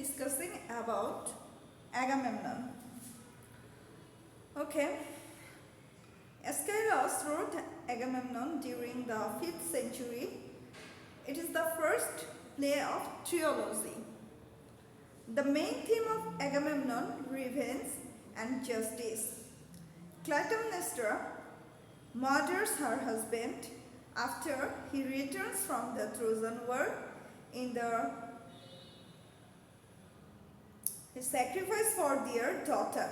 discussing about Agamemnon. Okay, Aeschylus wrote Agamemnon during the 5th century. It is the first play of trilogy. The main theme of Agamemnon, revenge and justice. Clytemnestra murders her husband after he returns from the Trojan War in his sacrifice for their daughter.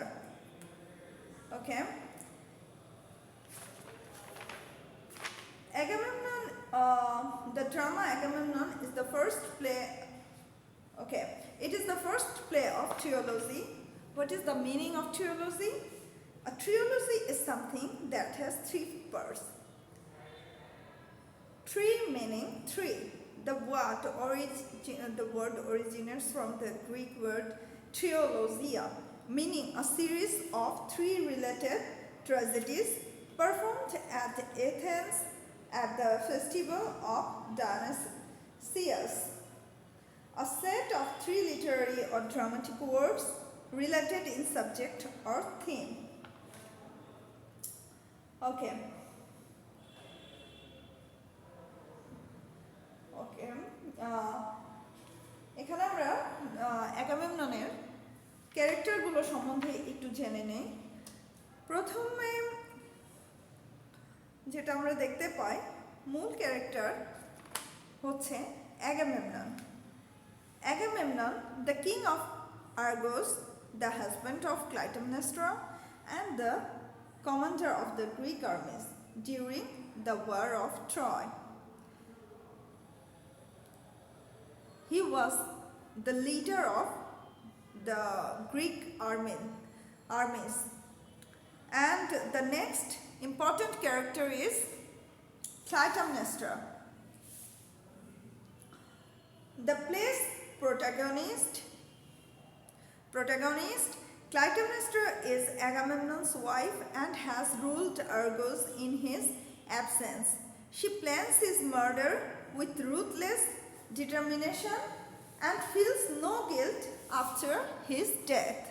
Okay. Agamemnon, the drama Agamemnon is the first play. Okay, it is the first play of trilogy. What is the meaning of trilogy? A trilogy is something that has 3 parts. 3 meaning 3. The word originates from the Greek word trilogia, meaning a series of 3 related tragedies performed at Athens at the festival of Dionysius. A set of 3 literary or dramatic works related in subject or theme. Okay. এখানে আমরা অ্যাগামেমননের ক্যারেক্টারগুলো সম্বন্ধে একটু জেনে নেই। প্রথমে যেটা আমরা দেখতে পাই, মূল ক্যারেক্টার হচ্ছে Agamemnon. Agamemnon, the king of Argos, the husband of Clytemnestra, and the commander of the Greek armies during the War of Troy. He was the leader of the Greek armies. And the next important character is Clytemnestra. The play's protagonist, Clytemnestra is Agamemnon's wife and has ruled Argos in his absence. She plans his murder with ruthless determination and feels no guilt after his death.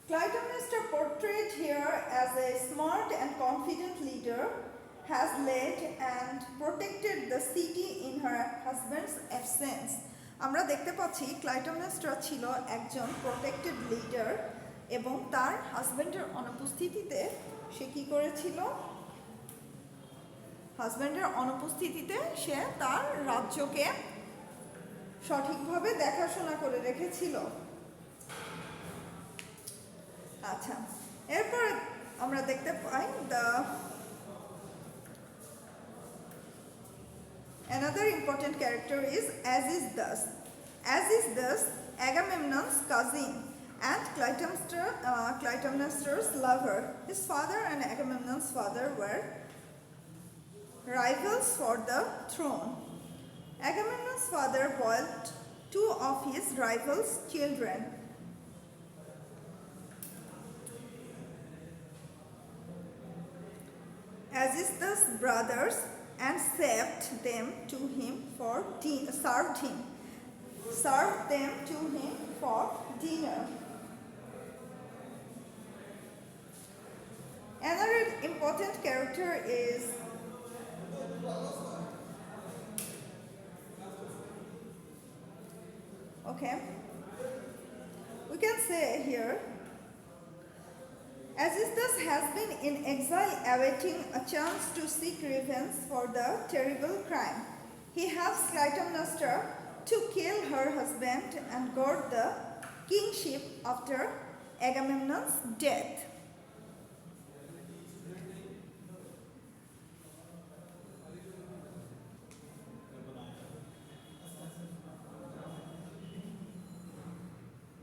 Clytemnestra, portrayed here as a smart and confident leader, has led and protected the city in her husband's absence. আমরা দেখতে পাচ্ছি Clytemnestra ছিল একজন protected leader এবং তার হাজবেন্ডের অনুপস্থিতিতে সে কি করেছিল? হাজবেন্ডের অনুপস্থিতিতে সে তার রাজ্যকে সঠিকভাবে দেখাশোনা করে রেখেছিল। আচ্ছা, এরপরে আমরা দেখতে পাই another important character is As is thus Agamemnon's cousin and Clytemnestra's lover. His father and Agamemnon's father were rivals for the throne. Agamemnon's father boiled 2 of his rivals' children. As brothers and served them to him for dinner. Another important character is we can say here, Aegisthus has been in exile awaiting a chance to seek revenge for the terrible crime. He helps Clytemnestra to kill her husband and guard the kingship after Agamemnon's death.